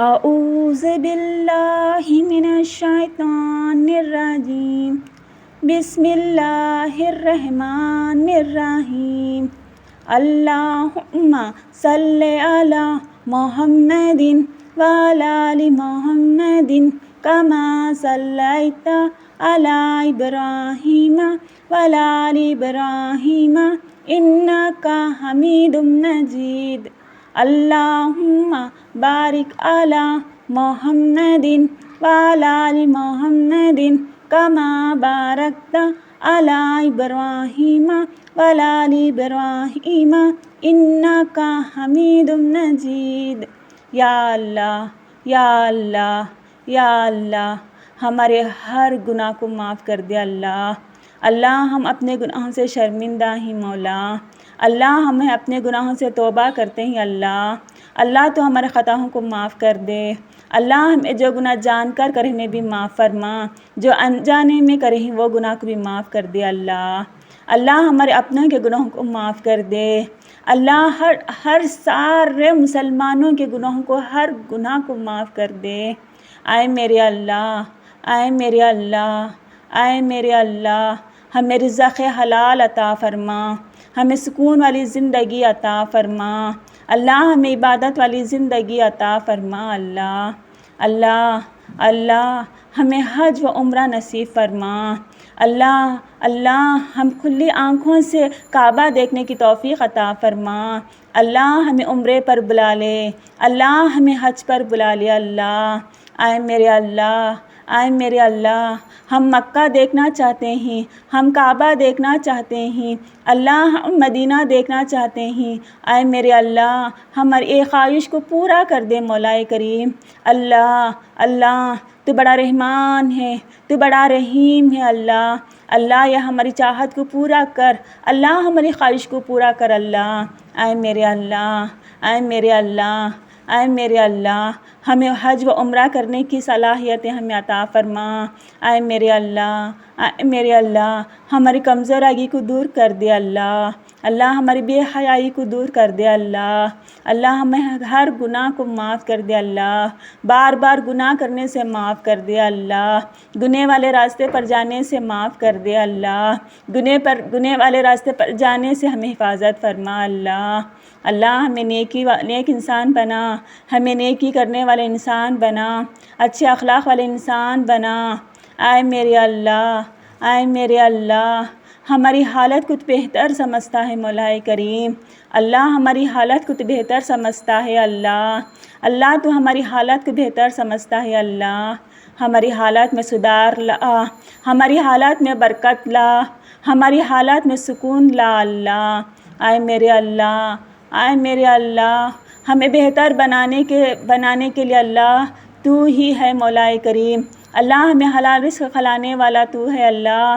اعوذ باللہ من الشیطان الرجیم بسم اللہ الرحمن الرحیم اللہم صلی علی محمد وعلی آل محمد کما صلیت علی ابراہیم وعلی آل ابراہیم انک حمید مجید اللہم بارک علی محمد وعلی آل محمد کما بارکت علی ابراہیم وعلی آل ابراہیم انک حمید مجید۔ یا اللہ یا اللہ یا اللہ، ہمارے ہر گناہ کو معاف کر دے اللہ۔ اللہ ہم اپنے گناہوں سے شرمندہ ہیں مولا۔ اللہ ہمیں اپنے گناہوں سے توبہ کرتے ہیں اللہ۔ اللہ تو ہمارے خطاؤں کو معاف کر دے۔ اللہ ہمیں جو گناہ جان کر کرے ہمیں بھی معاف فرما، جو انجانے میں کرے ہیں وہ گناہ کو بھی معاف کر دے اللہ۔ اللہ ہمارے اپنوں کے گناہوں کو معاف کر دے اللہ۔ ہر سارے مسلمانوں کے گناہوں کو، ہر گناہ کو معاف کر دے۔ اے میرے اللہ، اے میرے اللہ، اے میرے اللہ، ہمیں رزق حلال عطا فرما، ہمیں سکون والی زندگی عطا فرما اللہ۔ ہمیں عبادت والی زندگی عطا فرما اللہ۔ اللہ اللہ ہمیں حج و عمرہ نصیب فرما اللہ۔ اللہ ہم کھلی آنکھوں سے کعبہ دیکھنے کی توفیق عطا فرما اللہ۔ ہمیں عمرے پر بلا لے اللہ، ہمیں حج پر بلا لے اللہ۔ اے میرے اللہ، اے میرے اللہ، ہم مکہ دیکھنا چاہتے ہیں، ہم کعبہ دیکھنا چاہتے ہیں اللہ، ہم مدینہ دیکھنا چاہتے ہیں۔ اے میرے اللہ، ہماری ایک خواہش کو پورا کر دے مولا کریم اللہ۔ اللہ تو بڑا رحمان ہے، تو بڑا رحیم ہے اللہ۔ اللہ یہ ہماری چاہت کو پورا کر اللہ، ہماری خواہش کو پورا کر اللہ۔ اے میرے اللہ، اے میرے اللہ، اے میرے اللہ، ہمیں حج و عمرہ کرنے کی صلاحیتیں ہمیں عطا فرما۔ اے میرے اللہ، اے میرے اللہ، ہماری کمزوری کو دور کر دے اللہ۔ اللہ ہماری بے حیائی کو دور کر دے اللہ۔ اللہ ہمیں ہر گناہ کو معاف کر دے اللہ۔ بار بار گناہ کرنے سے معاف کر دے اللہ۔ گناہ والے راستے پر جانے سے معاف کر دے اللہ۔ گناہ والے راستے پر جانے سے ہمیں حفاظت فرما اللہ۔ اللہ ہمیں نیک انسان بنا، ہمیں نیکی کرنے والے انسان بنا، اچھے اخلاق والے انسان بنا۔ اے میرے اللہ، اے میرے اللہ، ہماری حالت کو تو بہتر سمجھتا ہے مولا کریم اللہ۔ ہماری حالت کو تو بہتر سمجھتا ہے اللہ۔ اللہ تو ہماری حالت کو بہتر سمجھتا ہے اللہ۔ ہماری حالت میں سدھار لا، ہماری حالت میں برکت لا، ہماری حالت میں سکون لا اللہ۔ اے میرے اللہ، اے میرے اللہ، ہمیں بہتر بنانے کے لیے اللہ تو ہی ہے مولا کریم اللہ۔ ہمیں حلال رزق کھلانے والا تو ہے اللہ۔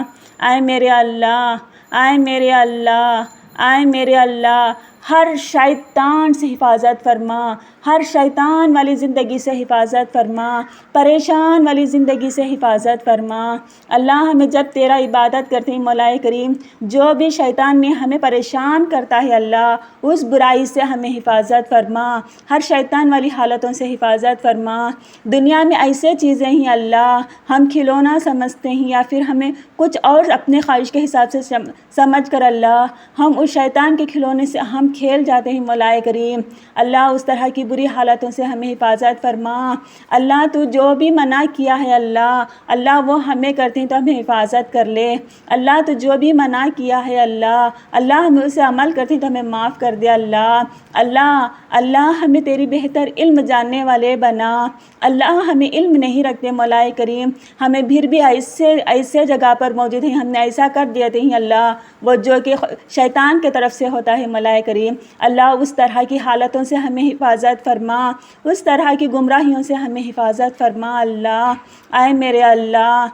اے میرے اللہ، اے میرے اللہ، اے میرے اللہ، ہر شیطان سے حفاظت فرما، ہر شیطان والی زندگی سے حفاظت فرما، پریشان والی زندگی سے حفاظت فرما اللہ۔ ہمیں جب تیرا عبادت کرتے ہیں مولا کریم، جو بھی شیطان نے ہمیں پریشان کرتا ہے اللہ، اس برائی سے ہمیں حفاظت فرما، ہر شیطان والی حالتوں سے حفاظت فرما۔ دنیا میں ایسے چیزیں ہیں اللہ، ہم کھلونا سمجھتے ہیں یا پھر ہمیں کچھ اور اپنے خواہش کے حساب سے سمجھ کر اللہ، ہم اس شیطان کے کھلونے سے ہم کھیل جاتے ہیں مولا کریم اللہ۔ اس طرح کی بری حالتوں سے ہمیں حفاظت فرما اللہ۔ تو جو بھی منع کیا ہے اللہ، اللہ وہ ہمیں کرتے ہیں تو ہمیں حفاظت کر لے اللہ۔ تو جو بھی منع کیا ہے اللہ، اللہ ہم اسے عمل کرتے ہیں تو ہمیں معاف کر دے اللہ۔ اللہ اللہ ہمیں تیری بہتر علم جاننے والے بنا اللہ۔ ہمیں علم نہیں رکھتے مولا کریم، ہمیں پھر بھی ایسے جگہ پر موجود ہیں، ہم نے ایسا کر دیتے ہیں اللہ، وہ جو کہ شیطان کے طرف سے ہوتا ہے مولا کریم اللہ۔ اس طرح کی حالتوں سے ہمیں حفاظت فرما، اس طرح کی گمراہیوں سے ہمیں حفاظت فرما اللہ۔ اے میرے اللہ،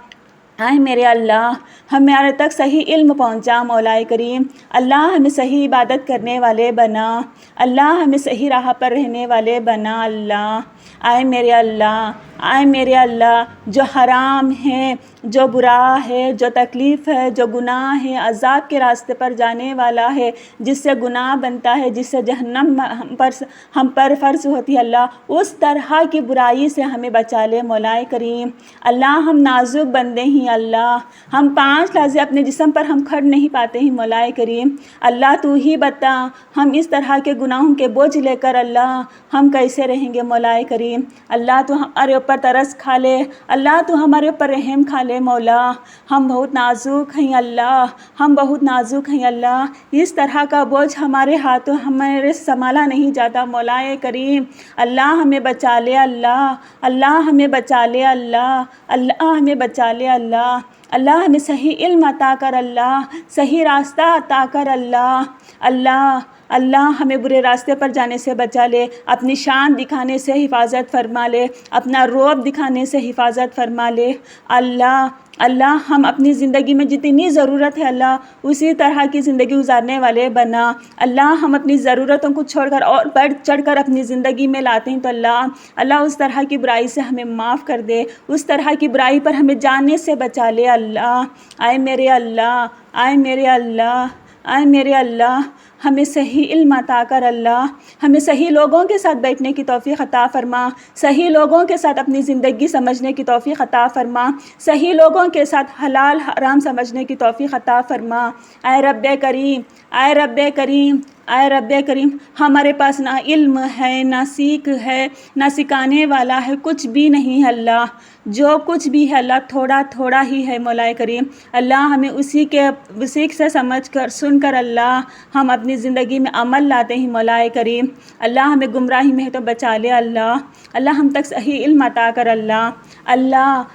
اے میرے اللہ، ہمارے تک صحیح علم پہنچا مولا کریم اللہ۔ ہمیں صحیح عبادت کرنے والے بنا اللہ، ہمیں صحیح راہ پر رہنے والے بنا اللہ۔ اے میرے اللہ، آئے میرے اللہ جو حرام ہے، جو برا ہے، جو تکلیف ہے، جو گناہ ہے، عذاب کے راستے پر جانے والا ہے، جس سے گناہ بنتا ہے، جس سے جہنم ہم پر فرض ہوتی ہے اللہ، اس طرح کی برائی سے ہمیں بچا لے مولا کریم۔ اللہ ہم نازک بندے ہیں اللہ، ہم 5 لحظے اپنے جسم پر ہم کھڑ نہیں پاتے ہیں مولا کریم۔ اللہ تو ہی بتا ہم اس طرح کے گناہوں کے بوجھ لے کر اللہ ہم کیسے رہیں گے مولا کریم۔ اللہ تو ہمارے اوپر ترس کھا لے، اللہ تو ہمارے اوپر رحم کھا لے مولا، ہم بہت نازک ہیں اللہ، ہم بہت نازک ہیں اللہ، اس طرح کا بوجھ ہمارے ہاتھوں ہمارے سنبھالا نہیں جاتا مولا کریم۔ اللہ ہمیں بچا لے اللہ، اللہ ہمیں بچا لے اللہ، اللہ ہمیں بچا لے اللہ، اللہ ہمیں صحیح علم عطا کر اللہ، صحیح راستہ عطا کر اللہ، اللہ اللہ ہمیں برے راستے پر جانے سے بچا لے، اپنی شان دکھانے سے حفاظت فرما لے، اپنا رعب دکھانے سے حفاظت فرما لے اللہ۔ اللہ ہم اپنی زندگی میں جتنی ضرورت ہے اللہ اسی طرح کی زندگی گزارنے والے بنا اللہ۔ ہم اپنی ضرورتوں کو چھوڑ کر اور بڑھ چڑھ کر اپنی زندگی میں لاتے ہیں تو اللہ اس طرح کی برائی سے ہمیں معاف کر دے، اس طرح کی برائی پر ہمیں جانے سے بچا لے اللہ۔ آئے میرے اللہ، آئے میرے اللہ، آئے میرے اللہ، ہمیں صحیح علم عطا کر اللہ، ہمیں صحیح لوگوں کے ساتھ بیٹھنے کی توفیق عطا فرما، صحیح لوگوں کے ساتھ اپنی زندگی سمجھنے کی توفیق عطا فرما، صحیح لوگوں کے ساتھ حلال حرام سمجھنے کی توفیق عطا فرما۔ اے رب کریم، اے رب کریم، اے رب کریم، ہمارے پاس نہ علم ہے، نہ سیکھ ہے، نہ سکھانے والا ہے، کچھ بھی نہیں ہے اللہ، جو کچھ بھی ہے اللہ تھوڑا تھوڑا ہی ہے مولا کریم۔ اللہ ہمیں اسی سے سمجھ کر سن کر اللہ ہم اپنی زندگی میں عمل لاتے ہیں مولا کریم۔ اللہ ہمیں گمراہی میں ہے تو بچا لے اللہ، اللہ ہم تک صحیح علم عطا کر اللہ،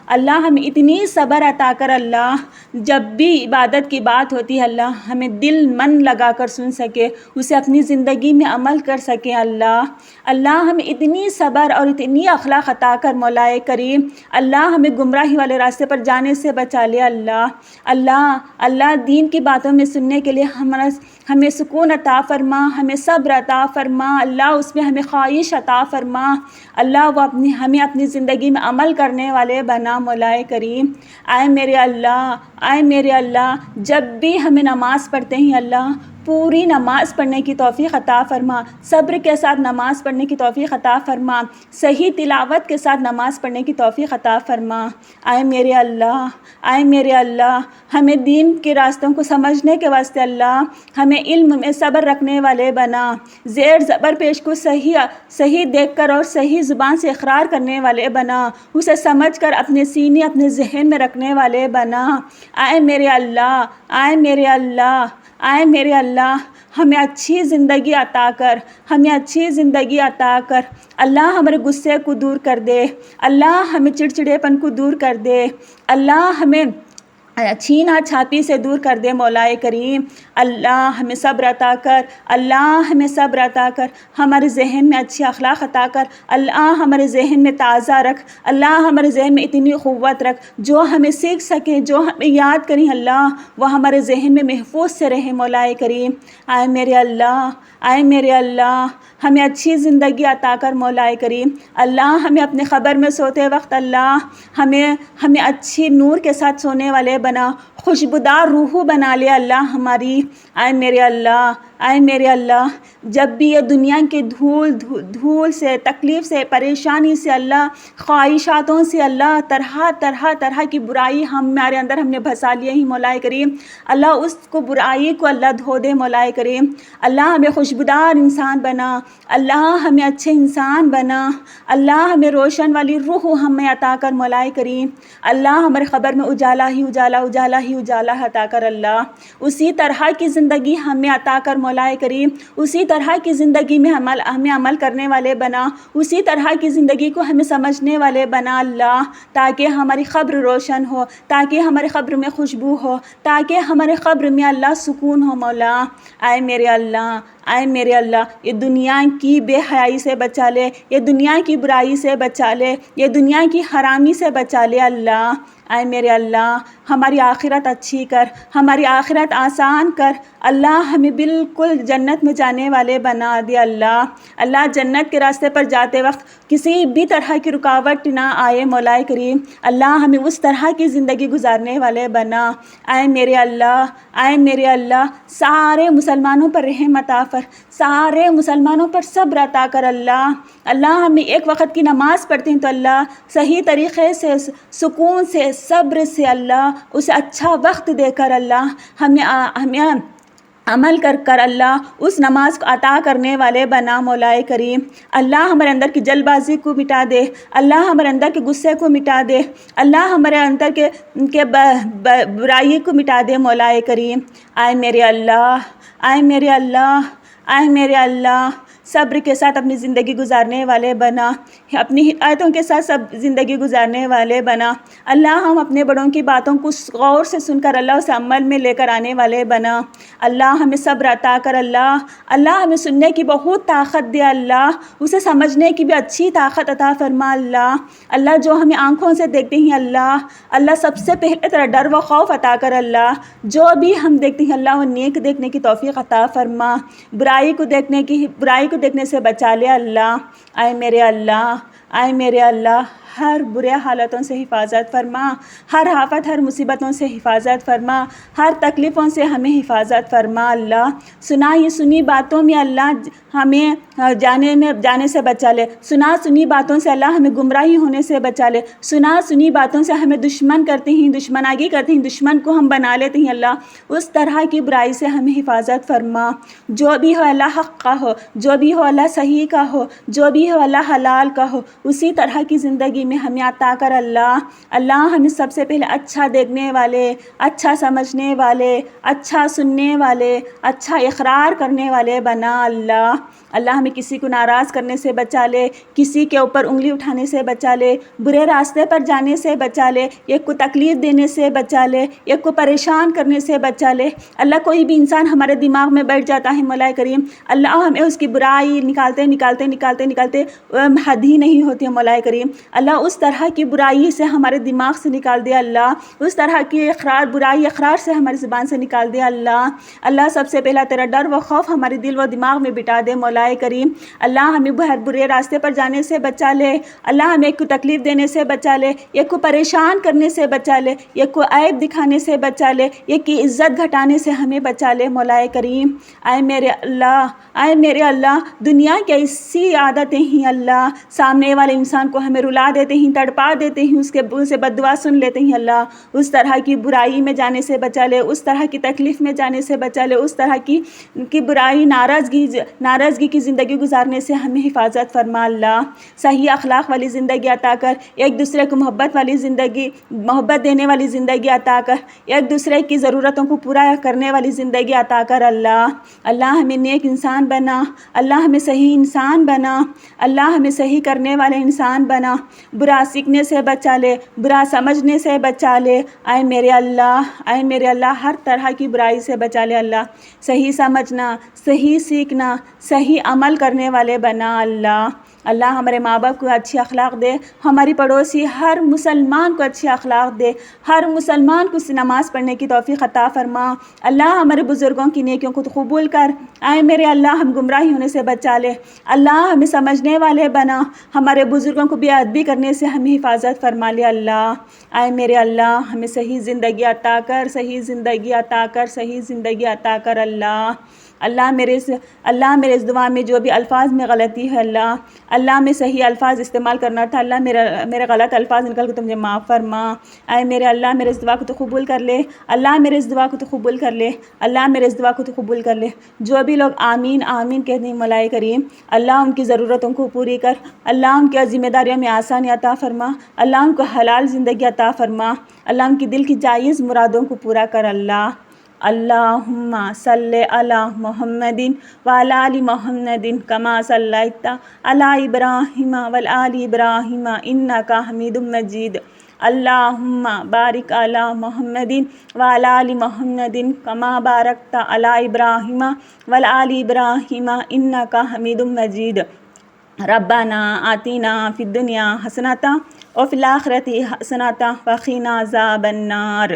اللہ ہمیں اتنی صبر عطا کر اللہ، جب بھی عبادت کی بات ہوتی ہے اللہ ہمیں دل من لگا کر سن سکے، اسے اپنی زندگی میں عمل کر سکے اللہ ہمیں اتنی صبر اور اتنی اخلاق عطا کر مولا کریم۔ اللہ ہمیں گمراہی والے راستے پر جانے سے بچا لے اللہ دین کی باتوں میں سننے کے لیے ہمیں سکون عطا فرما، ہمیں صبر عطا فرما اللہ، اس میں ہمیں خواہش عطا فرما اللہ، وہ ہمیں اپنی زندگی میں عمل کرنے والے بنا مولا کریم۔ آئے میرے اللہ، آئے میرے اللہ، جب بھی ہمیں نماز پڑھتے ہیں اللہ پوری نماز پڑھنے کی توفیق عطا فرما، صبر کے ساتھ نماز پڑھنے کی توفیق عطا فرما، صحیح تلاوت کے ساتھ نماز پڑھنے کی توفیق عطا فرما۔ آئے میرے اللہ، آئے میرے اللہ، ہمیں دین کے راستوں کو سمجھنے کے واسطے اللہ ہمیں علم میں صبر رکھنے والے بنا، زیر زبر پیش کو صحیح دیکھ کر اور صحیح زبان سے اقرار کرنے والے بنا، اسے سمجھ کر اپنے سینے اپنے ذہن میں رکھنے والے بنا۔ آئے میرے اللہ، آئے میرے اللہ، آئے میرے اللہ، ہمیں اچھی زندگی عطا کر، ہمیں اچھی زندگی عطا کر اللہ، ہمارے غصے کو دور کر دے اللہ، ہمیں چڑچڑے پن کو دور کر دے اللہ، ہمیں چھینا چھاپی سے دور کر دے مولا کریم۔ اللہ ہمیں صبر عطا کر، اللہ ہمیں صبر عطا کر، ہمارے ذہن میں اچھی اخلاق عطا کر اللہ، ہمارے ذہن میں تازہ رکھ اللہ، ہمارے ذہن میں اتنی قوت رکھ جو ہمیں سیکھ سکیں، جو ہمیں یاد کریں اللہ وہ ہمارے ذہن میں محفوظ سے رہے مولا کریم۔ آئے میرے اللہ، آئے میرے اللہ، ہمیں اچھی زندگی عطا کر مولا کریم۔ اللہ ہمیں اپنے قبر میں سوتے وقت اللہ ہمیں اچھی نور کے ساتھ سونے والے بنا، خوشبودار روح بنا لے اللہ ہماری۔ آئے میرے اللہ، آئے میرے اللہ، جب بھی یہ دنیا کے دھول سے، تکلیف سے، پریشانی سے اللہ، خواہشاتوں سے اللہ، طرح کی برائی ہمارے اندر ہم نے بھسا لیے ہی مولا کریم، اللہ اس کو برائی کو اللہ دھو دے مولا کریم۔ اللہ ہمیں خوشبودار انسان بنا، اللہ ہمیں اچھے انسان بنا، اللہ ہمیں روشن والی روح ہمیں عطا کر مولا کریم۔ اللہ ہمارے قبر میں اجالا ہی اجالا عطا کر اللہ، اسی طرح کی زندگی ہمیں عطا کر مولا کریم، اسی طرح کی زندگی میں ہمیں عمل کرنے والے بنا، اسی طرح کی زندگی کو ہمیں سمجھنے والے بنا اللہ، تاکہ ہماری قبر روشن ہو، تاکہ ہمارے قبر میں خوشبو ہو، تاکہ ہمارے قبر میں اللہ سکون ہو مولا۔ آئے میرے اللہ، آئے میرے اللہ، یہ دنیا کی بے حیائی سے بچا لے، یہ دنیا کی برائی سے بچا لے، یہ دنیا کی حرامی سے بچا لے اللہ۔ آئے میرے اللہ، ہماری آخرت اچھی کر، ہماری آخرت آسان کر اللہ، ہمیں بالکل بالکل جنت میں جانے والے بنا دے اللہ۔ اللہ جنت کے راستے پر جاتے وقت کسی بھی طرح کی رکاوٹ نہ آئے مولا کریم، اللہ ہمیں اس طرح کی زندگی گزارنے والے بنا۔ اے میرے اللہ سارے مسلمانوں پر رحم عطا فر، سارے مسلمانوں پر صبر عطا کر اللہ ہمیں ایک وقت کی نماز پڑھتے ہیں تو اللہ صحیح طریقے سے، سکون سے، صبر سے اللہ اسے اچھا وقت دے کر اللہ ہمیں عمل کر اللہ اس نماز کو عطا کرنے والے بنا مولا کریم۔ اللہ ہمارے اندر کی جلد بازی کو مٹا دے، اللہ ہمارے اندر کے غصے کو مٹا دے، اللہ ہمارے اندر کے برائی کو مٹا دے مولا کریم۔ اے میرے اللہ صبر کے ساتھ اپنی زندگی گزارنے والے بنا، اپنی ہدایتوں کے ساتھ سب زندگی گزارنے والے بنا۔ اللہ ہم اپنے بڑوں کی باتوں کو غور سے سن کر اللہ اسے عمل میں لے کر آنے والے بنا۔ اللہ ہمیں صبر عطا کر اللہ ہمیں سننے کی بہت طاقت دے اللہ، اسے سمجھنے کی بھی اچھی طاقت عطا فرما اللہ جو ہمیں آنکھوں سے دیکھتے ہیں اللہ سب سے پہلے تیرا ڈر و خوف عطا کر اللہ، جو بھی ہم دیکھتے ہیں اللہ وہ نیک دیکھنے کی توفیق عطا فرما، برائی کو دیکھنے سے بچا لے اللہ۔ اے میرے اللہ ہر برے حالتوں سے حفاظت فرما، ہر آفت ہر مصیبتوں سے حفاظت فرما، ہر تکلیفوں سے ہمیں حفاظت فرما اللہ۔ سنی باتوں میں اللہ ہمیں جانے سے بچا لے، سنی باتوں سے اللہ ہمیں گمراہی ہونے سے بچا لے، سنی باتوں سے ہمیں دشمن کرتے ہیں، دشمناگی کرتے ہیں، دشمن کو ہم بنا لیتے ہیں اللہ، اس طرح کی برائی سے ہمیں حفاظت فرما۔ جو بھی ہو اللہ حق کا ہو، جو بھی ہو اللہ صحیح کا ہو، جو بھی ہو اللہ حلال کا ہو، اسی طرح کی زندگی میں ہمیں عطا کر اللہ ہمیں سب سے پہلے اچھا دیکھنے والے، اچھا سمجھنے والے، اچھا سننے والے، اچھا اقرار کرنے والے بنا اللہ ہمیں کسی کو ناراض کرنے سے بچا لے، کسی کے اوپر انگلی اٹھانے سے بچا لے، برے راستے پر جانے سے بچا لے، ایک کو تکلیف دینے سے بچا لے، ایک کو پریشان کرنے سے بچا لے۔ اللہ کوئی بھی انسان ہمارے دماغ میں بیٹھ جاتا ہے مولا کریم، اللہ ہمیں اس کی برائی نکالتے حد ہی نہیں ہوتی ہے مولا کریم، اللہ اس طرح کی برائی سے ہمارے دماغ سے نکال دے اللہ، اس طرح کی برائی اقرار سے ہماری زبان سے نکال دے اللہ سب سے پہلا تیرا ڈر و خوف ہمارے دل و دماغ میں بٹا دے مولا کریم۔ اللہ ہمیں برے راستے پر جانے سے بچا لے، اللہ ہمیں ایک کو تکلیف دینے سے بچا لے، ایک کو پریشان کرنے سے بچا لے، ایک کو عیب دکھانے سے بچا لے، ایک کی عزت گھٹانے سے ہمیں بچا لے مولا کریم۔ اے میرے اللہ دنیا کی ایسی عادتیں ہیں اللہ، سامنے والے انسان کو ہمیں رلا دیتے ہیں، تڑپا دیتے ہیں، اسے بد دعا سن لیتے ہیں اللہ، اس طرح کی برائی میں جانے سے بچا لے، اس طرح کی تکلیف میں جانے سے بچا لے، اس طرح کی برائی ناراضگی کی زندگی گزارنے سے ہمیں حفاظت فرما اللہ۔ صحیح اخلاق والی زندگی عطا کر، ایک دوسرے کو محبت دینے والی زندگی عطا کر، ایک دوسرے کی ضرورتوں کو پورا کرنے والی زندگی عطا کر اللہ ہمیں نیک انسان بنا، اللہ ہمیں صحیح انسان بنا، اللہ ہمیں صحیح کرنے والے انسان بنا، برا سیکھنے سے بچا لے، برا سمجھنے سے بچا لے۔ اے میرے اللہ ہر طرح کی برائی سے بچا لے اللہ، صحیح سمجھنا، صحیح سیکھنا، صحیح عمل کرنے والے بنا اللہ ہمارے ماں باپ کو اچھی اخلاق دے، ہماری پڑوسی ہر مسلمان کو اچھی اخلاق دے، ہر مسلمان کو نماز پڑھنے کی توفیق عطا فرما، اللہ ہمارے بزرگوں کی نیکیوں کو قبول کر۔ اے میرے اللہ ہم گمراہی ہونے سے بچا لے، اللہ ہمیں سمجھنے والے بنا، ہمارے بزرگوں کو بے ادبی کرنے سے ہمیں حفاظت فرما لے اللہ۔ اے میرے اللہ ہمیں صحیح زندگی عطا کر، صحیح زندگی عطا کر، صحیح زندگی عطا کر اللہ میرے اس دعا میں جو بھی الفاظ میں غلطی ہے اللہ میں صحیح الفاظ استعمال کرنا تھا، اللہ میرے غلط الفاظ نکل کے تم مجھے معاف فرما۔ اے میرے اللہ میرے اس دعا کو تو قبول کر لے، اللہ میرے اس دعا کو تو قبول کر لے، اللہ میرے اس دعا کو تو قبول کر لے۔ جو بھی لوگ آمین آمین کہتے ہیں مولا کریم، اللہ ان کی ضرورتوں کو پوری کر، اللہ ان کی ذمہ داریوں میں آسانی عطا فرما، اللہ ان کو حلال زندگی عطا فرما، اللہ ان کی دل کی جائز مرادوں کو پورا کر اللہم صلی علی محمد وعلی آل محمد کما صلیت علی ابراہیم وعلی آل ابراہیم انک حمید مجید۔ اللہم بارک علی محمد وعلی آل محمد کما بارکت علی ابراہیم وعلی آل ابراہیم انک حمید مجید۔ ربنا آتنا فی الدنیا حسنۃ وفی الآخرۃ حسنۃ وقنا عذاب النار۔